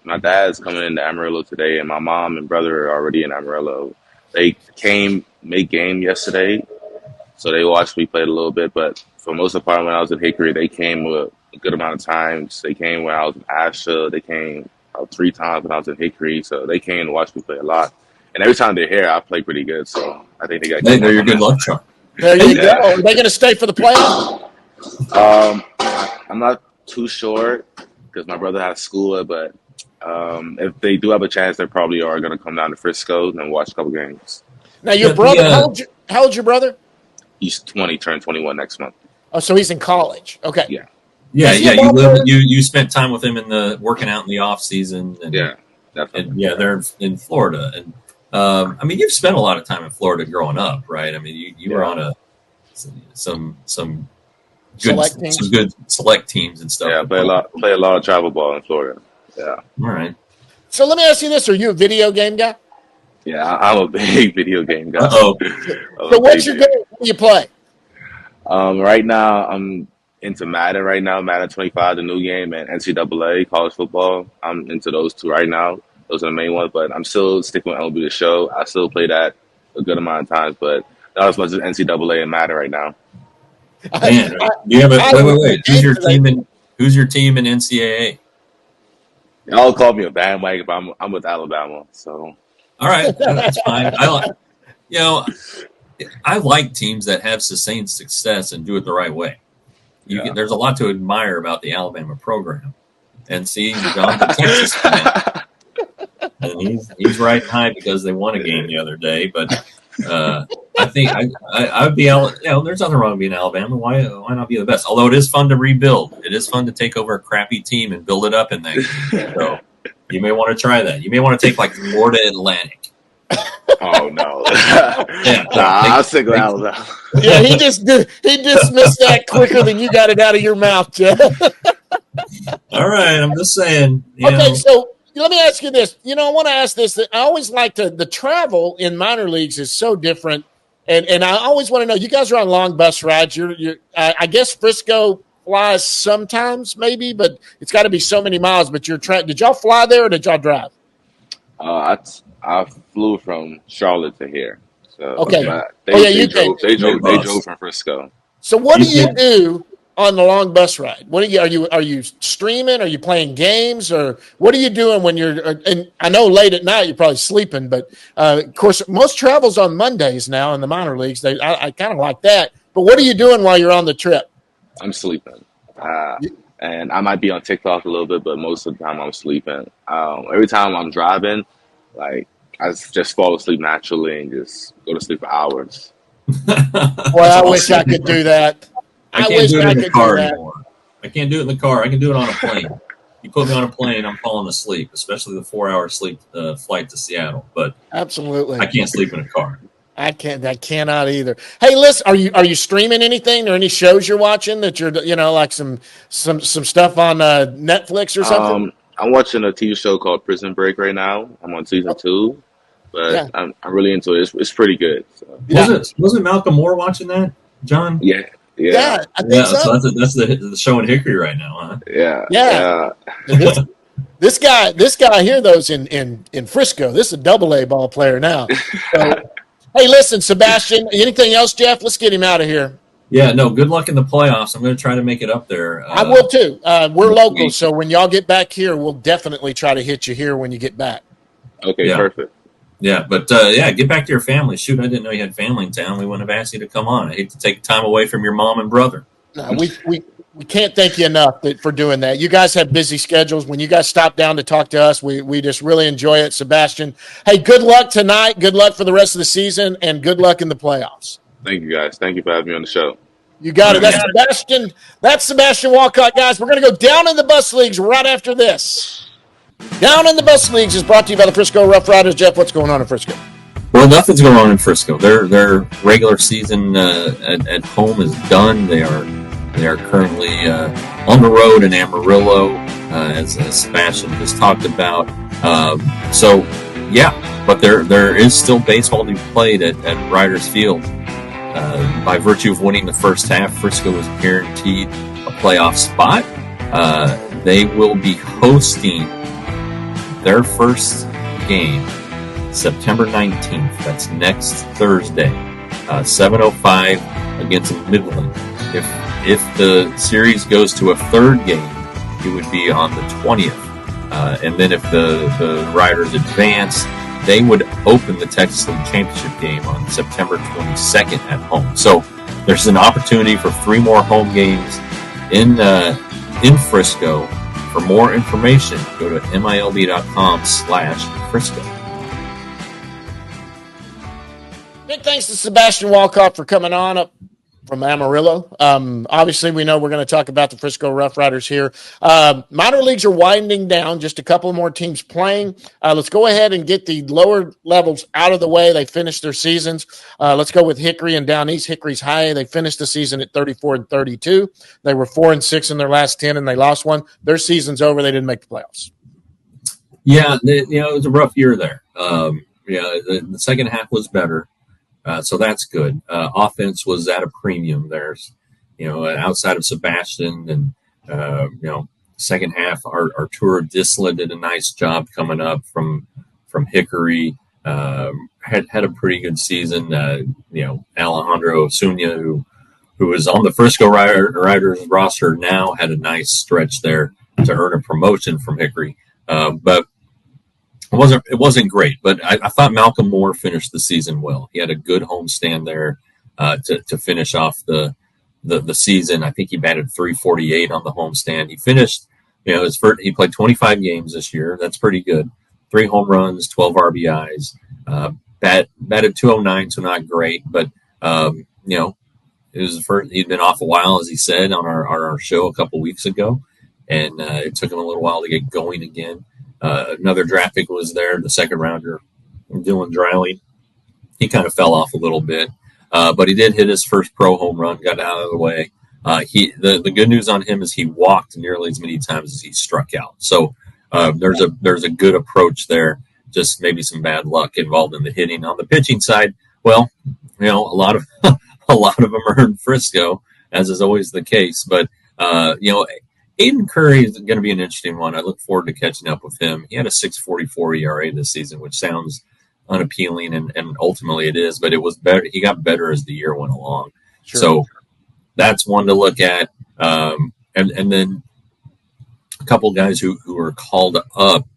Speaker 3: My dad's coming into Amarillo today, and my mom and brother are already in Amarillo. They came mid-game yesterday, so they watched me play a little bit. But for most of the part, when I was in Hickory, they came a good amount of times. They came when I was in Asha. They came 3 times when I was in Hickory, so they came to watch me play a lot. And every time they're here, I play pretty good. So I think they got.
Speaker 2: They're your good luck charm.
Speaker 1: There you go. Are they going to stay for the playoffs?
Speaker 3: I'm not too sure because my brother has school, but if they do have a chance, they probably are going to come down to Frisco and watch a couple games.
Speaker 1: Now, your brother, how old's your brother?
Speaker 3: He's 20, turned 21 next month.
Speaker 1: Oh, so he's in college. Okay.
Speaker 3: Yeah.
Speaker 2: Yeah. You spent time with him in the working out in the off season. And,
Speaker 3: yeah, definitely.
Speaker 2: And yeah, they're in Florida, and I mean, you've spent a lot of time in Florida growing up, right? I mean, you were on some good select teams and stuff.
Speaker 3: Yeah, play a lot of travel ball in Florida. Yeah.
Speaker 2: All right.
Speaker 1: So let me ask you this: are you a video game guy?
Speaker 3: Yeah, I'm a big video game guy.
Speaker 2: Oh.
Speaker 1: So what's your game? What do you play?
Speaker 3: Right now, I'm into Madden right now, Madden 25, the new game, and NCAA, college football. I'm into those 2 right now. Those are the main ones, but I'm still sticking with MLB The Show. I still play that a good amount of times, but not as much as NCAA and Madden right now.
Speaker 2: Man, wait. Who's your team in NCAA?
Speaker 3: Y'all call me a bandwagon, but I'm with Alabama, so.
Speaker 2: All right, that's fine. I like teams that have sustained success and do it the right way. There's a lot to admire about the Alabama program. And see, John's a Texas fan. And he's riding high because they won a game the other day. But I think I would be, there's nothing wrong with being Alabama. Why not be the best? Although it is fun to rebuild. It is fun to take over a crappy team and build it up in that game. So you may want to try that. You may want to take like Florida Atlantic.
Speaker 3: Oh no!
Speaker 2: I'll
Speaker 3: stick with Alabama.
Speaker 1: Yeah, he dismissed that quicker than you got it out of your mouth, Jeff.
Speaker 2: All right, I'm just saying.
Speaker 1: Okay, so let me ask you this. I want to ask this. I always like the travel in minor leagues is so different, and I always want to know. You guys are on long bus rides. I guess Frisco flies sometimes, maybe, but it's got to be so many miles. But did y'all fly there or did y'all drive?
Speaker 3: I flew from Charlotte to here. So
Speaker 1: okay.
Speaker 3: They drove from Frisco.
Speaker 1: So what do you do on the long bus ride? What are you streaming? Are you playing games, or what are you doing when you're? And I know late at night you're probably sleeping, but of course most travel's on Mondays now in the minor leagues. I kind of like that. But what are you doing while you're on the trip?
Speaker 3: I'm sleeping. And I might be on TikTok a little bit, but most of the time I'm sleeping. Every time I'm driving, like I just fall asleep naturally and just go to sleep for hours.
Speaker 1: Boy, I wish I could do that.
Speaker 2: I can't do it in the car anymore. I can't do it in the car. I can do it on a plane. You put me on a plane, I'm falling asleep, especially the 4-hour flight to Seattle. But
Speaker 1: absolutely,
Speaker 2: I can't sleep in a car.
Speaker 1: I cannot either. Hey, listen, are you streaming anything or any shows you're watching that you're like some stuff on Netflix or something?
Speaker 3: I'm watching a TV show called Prison Break right now. I'm on season 2, but I'm really into it. It's pretty good. So.
Speaker 2: Wasn't Malcolm Moore watching that, John?
Speaker 3: Yeah,
Speaker 1: I think so.
Speaker 2: So that's the show in Hickory right now, huh?
Speaker 3: Yeah.
Speaker 1: This guy here, though, is in Frisco. This is a AA ball player now. So, hey, listen, Sebastian. Anything else, Jeff? Let's get him out of here.
Speaker 2: Yeah, no, good luck in the playoffs. I'm going to try to make it up there.
Speaker 1: I will, too. We're local, so when y'all get back here, we'll definitely try to hit you here when you get back.
Speaker 3: Okay, perfect.
Speaker 2: Yeah, but, get back to your family. Shoot, I didn't know you had family in town. We wouldn't have asked you to come on. I hate to take time away from your mom and brother.
Speaker 1: No, we can't thank you enough for doing that. You guys have busy schedules. When you guys stop down to talk to us, we just really enjoy it, Sebastian. Hey, good luck tonight. Good luck for the rest of the season, and good luck in the playoffs.
Speaker 3: Thank you, guys. Thank you for having me on the show.
Speaker 1: You got it. That's Sebastian Walcott, guys. We're going to go down in the bus leagues right after this. Down in the bus leagues is brought to you by the Frisco Rough Riders. Jeff, what's going on in Frisco?
Speaker 2: Well, nothing's going on in Frisco. Their regular season at home is done. They are currently on the road in Amarillo, as Sebastian just talked about. But there is still baseball to be played at Riders Field. By virtue of winning the first half, Frisco is guaranteed a playoff spot. They will be hosting their first game September 19th. That's next Thursday, 7:05 against Midland. If the series goes to a third game, it would be on the 20th. And then if the Riders advance, they would open the Texas League Championship game on September 22nd at home. So there's an opportunity for 3 more home games in Frisco. For more information, go to milb.com/Frisco.
Speaker 1: Big thanks to Sebastian Walcott for coming on up from Amarillo. Obviously, we know we're going to talk about the Frisco Rough Riders here. Minor leagues are winding down. Just a couple more teams playing. Let's go ahead and get the lower levels out of the way. They finished their seasons. Let's go with Hickory and Down East. Hickory's high. They finished the season at 34-32. They were 4-6 in their last 10, and they lost one. Their season's over. They didn't make the playoffs.
Speaker 2: Yeah, it was a rough year there. The second half was better. So that's good. Offense was at a premium there, outside of Sebastian and, second half, Arturo Disla did a nice job coming up from Hickory, had a pretty good season. Alejandro Osuna, who was on the Frisco Riders roster now, had a nice stretch there to earn a promotion from Hickory. But it wasn't great, but I thought Malcolm Moore finished the season well. He had a good homestand there to finish off the season. I think he batted .348 on the homestand. He finished, he played 25 games this year. That's pretty good. 3 home runs, 12 RBIs. Batted .209, so not great, but it was the first. He'd been off a while, as he said on our show a couple weeks ago, and it took him a little while to get going again. Another draft pick was there, the second rounder, Dylan Driley. He kind of fell off a little bit, but he did hit his first pro home run, got out of the way. The good news on him is he walked nearly as many times as he struck out. So there's a good approach there. Just maybe some bad luck involved in the hitting. On the pitching side, well, a lot of them are in Frisco, as is always the case. But Aiden Curry is going to be an interesting one. I look forward to catching up with him. He had a 6.44 ERA this season, which sounds unappealing, and ultimately it is, but it was better. He got better as the year went along. Sure. So that's one to look at. And then a couple guys who were called up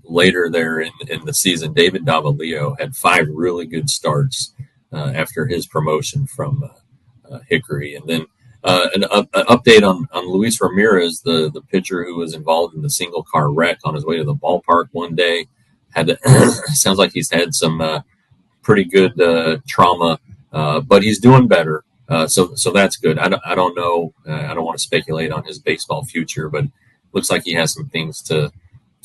Speaker 2: later there in the season. David Davalillo had 5 really good starts after his promotion from Hickory. And then an update on Luis Ramirez, the pitcher who was involved in the single car wreck on his way to the ballpark one day. Sounds like he's had some pretty good trauma, but he's doing better. So that's good. I don't know. I don't want to speculate on his baseball future, but looks like he has some things to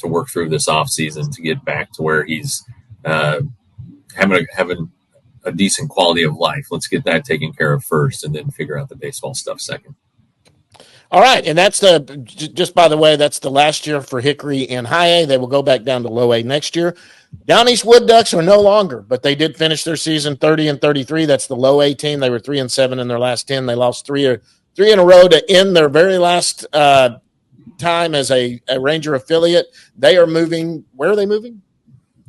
Speaker 2: work through this offseason to get back to where he's having a decent quality of life. Let's get that taken care of first, and then figure out the baseball stuff second.
Speaker 1: All right, and that's just by the way, that's the last year for Hickory and High A. They will go back down to Low A next year. Down East Wood Ducks are no longer, but they did finish their season 30-33. That's the Low A team. They were 3-7 in their last 10. They lost three in a row to end their very last time as a Ranger affiliate. They are moving. Where are they moving?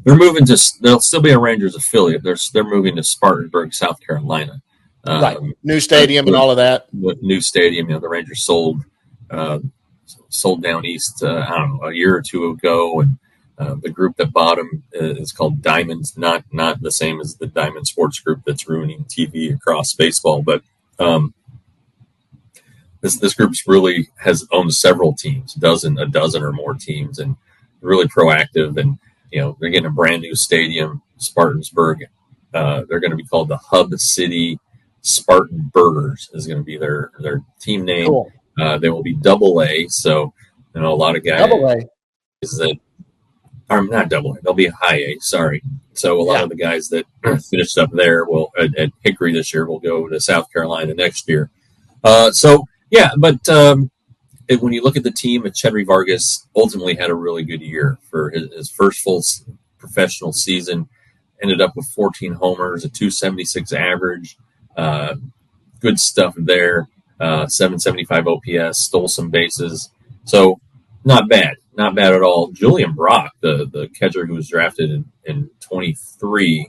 Speaker 2: They'll still be a Rangers affiliate. They're moving to Spartanburg, South Carolina.
Speaker 1: Right. New stadium and all of that.
Speaker 2: New stadium. The Rangers sold Down East, a year or two ago, and the group that bought them is called Diamonds. Not the same as the Diamond Sports Group that's ruining TV across baseball, but this group's really has owned several teams, a dozen or more teams, and really proactive. And they're getting a brand new stadium, Spartanburg. They're going to be called the Hub City Spartan Burgers is going to be their team name. Cool. They will be Double A. So, a lot of guys
Speaker 1: Double A
Speaker 2: are not Double A. They'll be High A. Sorry. So a lot of the guys that finished up there at Hickory this year will go to South Carolina next year. But when you look at the team, Chedry Vargas ultimately had a really good year for his first full professional season. Ended up with 14 homers, a .276 average. Good stuff there. 775 OPS, stole some bases. So not bad. not bad at all. Julian Brock, the catcher who was drafted in 23,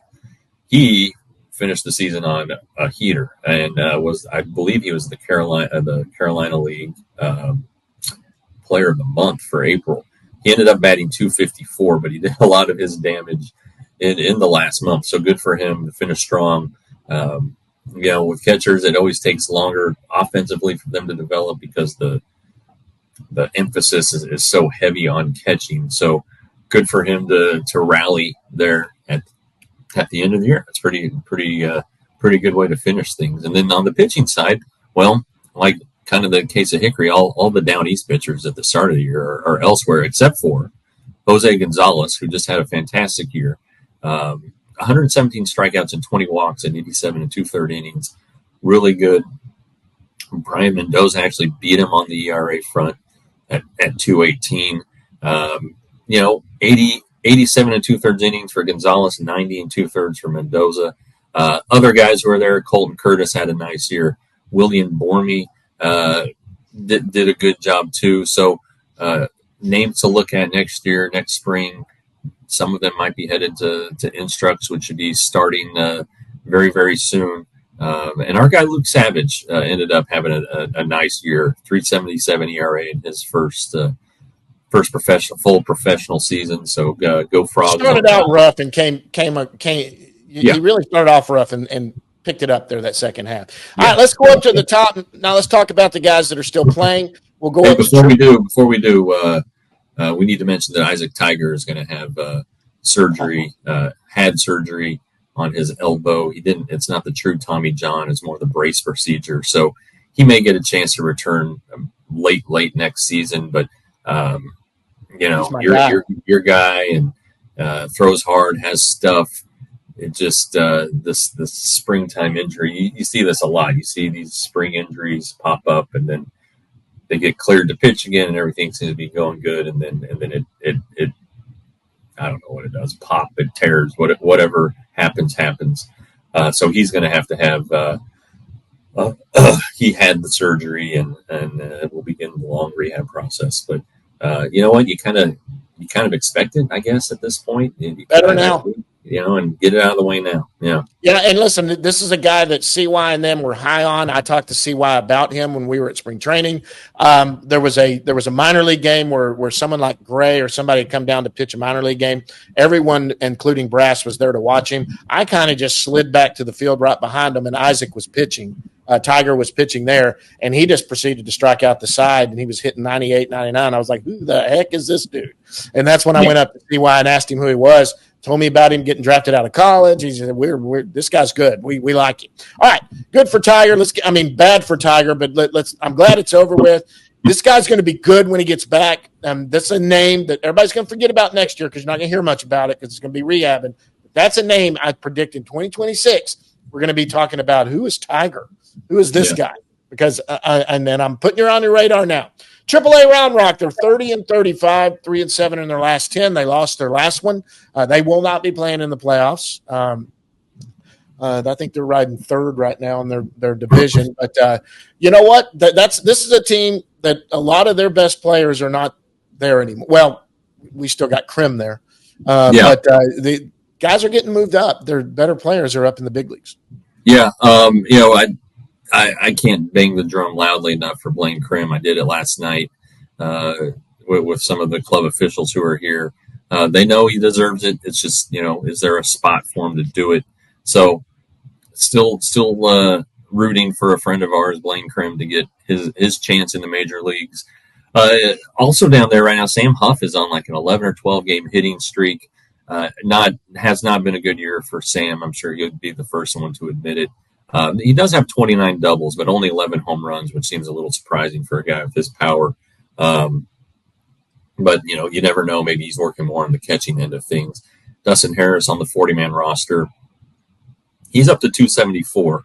Speaker 2: he finished the season on a heater and I believe he was the Carolina League Player of the Month for April. He ended up batting .254, but he did a lot of his damage in the last month. So good for him to finish strong. With catchers, it always takes longer offensively for them to develop because the emphasis is so heavy on catching. So good for him to rally there at the end of the year. It's pretty good way to finish things. And then on the pitching side, well, like kind of the case of Hickory, all the down east pitchers at the start of the year are elsewhere except for Jose Gonzalez, who just had a fantastic year. 117 strikeouts and 20 walks in 87 and 2/3 innings. Really good. Brian Mendoza actually beat him on the ERA front at 218. 87 and 2/3 innings for Gonzalez, 90 and 2/3 for Mendoza. Other guys who were there, Colton Curtis had a nice year. William Bormy did a good job too. So names to look at next year, next spring. Some of them might be headed to Instructs, which should be starting very, very soon. And our guy Luke Savage ended up having a nice year, 3.77 ERA in his first full professional season. So go Frogs.
Speaker 1: Started out rough and came. He really started off rough and picked it up there that second half. All right, let's go up to the top. Now let's talk about the guys that are still playing. We'll go up
Speaker 2: before we do. We need to mention that Isaac Tiger is going to have surgery. Had surgery on his elbow. He didn't. It's not the true Tommy John. It's more the brace procedure. So he may get a chance to return late next season. But your guy and throws hard, has stuff. It just this springtime injury. You see this a lot. You see these spring injuries pop up, and then they get cleared to pitch again, and everything seems to be going good. And then it I don't know what it does. Pop, it tears. Whatever happens. So he's going to have he had the surgery, and we'll begin the long rehab process. But you know what? You kind of expect it, I guess, at this point.
Speaker 1: Better now.
Speaker 2: And get it out of the way now. Yeah.
Speaker 1: Yeah, and listen, this is a guy that CY and them were high on. I talked to CY about him when we were at spring training. There was a minor league game where someone like Gray or somebody had come down to pitch a minor league game. Everyone, including Brass, was there to watch him. I kind of just slid back to the field right behind him, and Isaac was pitching. Tiger was pitching there, and he just proceeded to strike out the side, and he was hitting 98, 99. I was like, who the heck is this dude? And that's when I went up to CY and asked him who he was. Told me about him getting drafted out of college. He said, this guy's good. We like him. All right, good for Tiger. Bad for Tiger, but I'm glad it's over with. This guy's going to be good when he gets back. That's a name that everybody's going to forget about next year because you're not going to hear much about it because it's going to be rehabbing. That's a name I predict in 2026 we're going to be talking about. Who is Tiger? Who is this guy? Because and then I'm putting you on your radar now. AAA Round Rock, they're 30-35, 3-7 in their last 10. They lost their last one. They will not be playing in the playoffs. I think they're riding third right now in their division. But you know what? This is a team that a lot of their best players are not there anymore. Well, we still got Krim there. But the guys are getting moved up. Their better players are up in the big leagues.
Speaker 2: Yeah. I can't bang the drum loudly enough for Blaine Krim. I did it last night with some of the club officials who are here. They know he deserves it. It's just, is there a spot for him to do it? So still rooting for a friend of ours, Blaine Krim, to get his chance in the major leagues. Also down there right now, Sam Huff is on like an 11 or 12 game hitting streak. Has not been a good year for Sam. I'm sure he'll be the first one to admit it. He does have 29 doubles, but only 11 home runs, which seems a little surprising for a guy with his power. But, you never know. Maybe he's working more on the catching end of things. Dustin Harris on the 40-man roster. He's up to 274.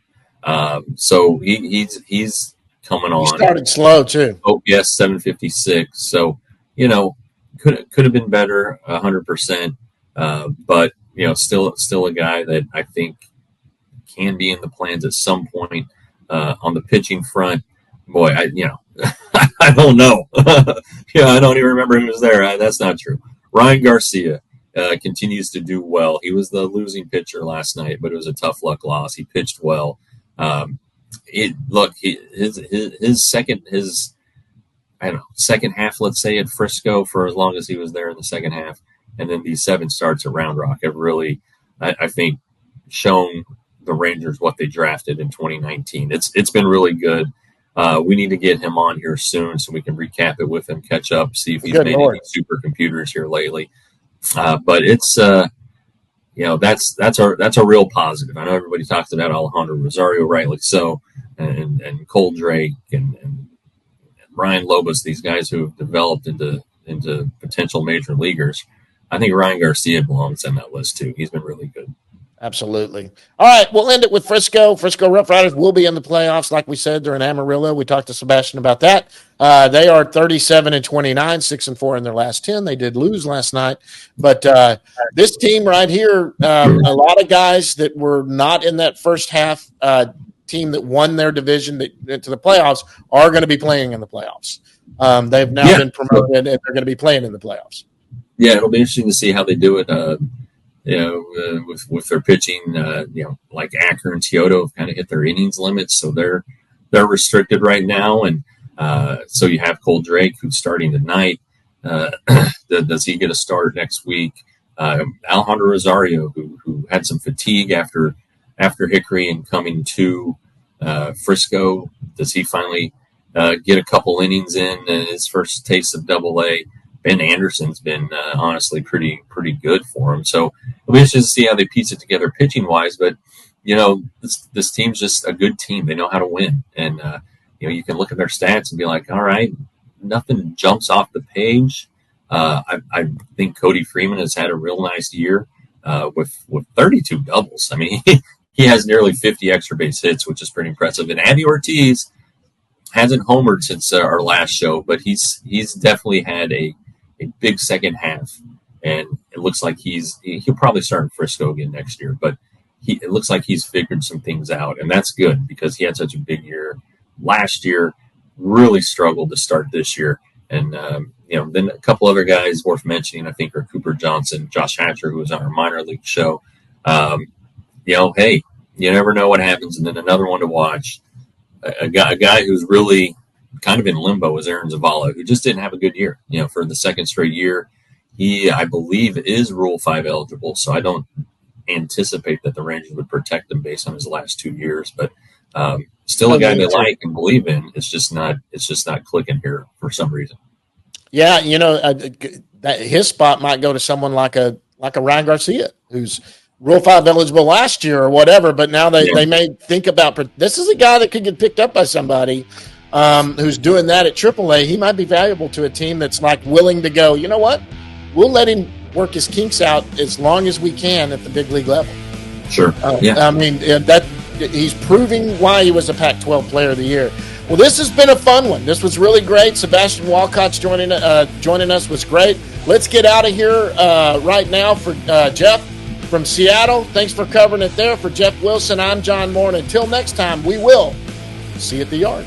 Speaker 2: So he's coming on.
Speaker 1: He started slow, too.
Speaker 2: Oh, yes, 756. So, could have been better, 100%. But, still a guy that I think can be in the plans at some point on the pitching front. Boy, I don't know. I don't even remember who was there. That's not true. Ryan Garcia continues to do well. He was the losing pitcher last night, but it was a tough luck loss. He pitched well. His second half, let's say, at Frisco, for as long as he was there in the second half, and then these 7 starts at Round Rock have really, I think, shown the Rangers what they drafted in 2019. It's been really good. We need to get him on here soon so we can recap it with him, catch up, see if he's made any supercomputers here lately. But it's that's a real positive. I know everybody talks about Alejandro Rosario, rightly so, and Cole Drake and Ryan Lobos, these guys who have developed into potential major leaguers. I think Ryan Garcia belongs on that list too. He's been really good.
Speaker 1: Absolutely. All right, we'll end it with Frisco. Frisco Rough Riders will be in the playoffs, like we said, during Amarillo. We talked to Sebastian about that. They are 37-29, 6-4 in their last 10. They did lose last night. But this team right here, a lot of guys that were not in that first half team that won their division to the playoffs are going to be playing in the playoffs. They've now been promoted, and they're going to be playing in the playoffs.
Speaker 2: Yeah, it'll be interesting to see how they do it. With their pitching, like Acker and Teodo have kind of hit their innings limits, so they're restricted right now. And so you have Cole Drake, who's starting tonight. Does he get a start next week? Alejandro Rosario, who had some fatigue after Hickory and coming to Frisco, does he finally get a couple innings in his first taste of Double-A? Ben Anderson's been honestly pretty good for him. So it'll be interesting to see how they piece it together pitching wise. But this team's just a good team. They know how to win, and you can look at their stats and be like, all right, nothing jumps off the page. I think Cody Freeman has had a real nice year with 32 doubles. I mean, he has nearly 50 extra base hits, which is pretty impressive. And Abby Ortiz hasn't homered since our last show, but he's definitely had a big second half, and it looks like he'll probably start in Frisco again next year, but it looks like he's figured some things out, and that's good because he had such a big year last year, really struggled to start this year. And then a couple other guys worth mentioning, I think, are Cooper Johnson, Josh Hatcher, who was on our minor league show. Hey, you never know what happens. And then another one to watch, a guy who's really kind of in limbo is Aaron Zavala, who just didn't have a good year. For the second straight year, he, I believe, is Rule 5 eligible. So I don't anticipate that the Rangers would protect him based on his last 2 years. But still a guy they like and believe in. It's just not clicking here for some reason. Yeah,
Speaker 1: that his spot might go to someone like a Ryan Garcia, who's Rule 5 eligible last year or whatever. But now they may think about this is a guy that could get picked up by somebody who's doing that at AAA. He might be valuable to a team that's like willing to go, you know what? We'll let him work his kinks out as long as we can at the big league level.
Speaker 2: Sure.
Speaker 1: I mean, that he's proving why he was a Pac-12 Player of the Year. Well, this has been a fun one. This was really great. Sebastian Walcott's joining us was great. Let's get out of here right now for Jeff from Seattle. Thanks for covering it there. For Jeff Wilson, I'm John Moore. And until next time, we will see you at the yard.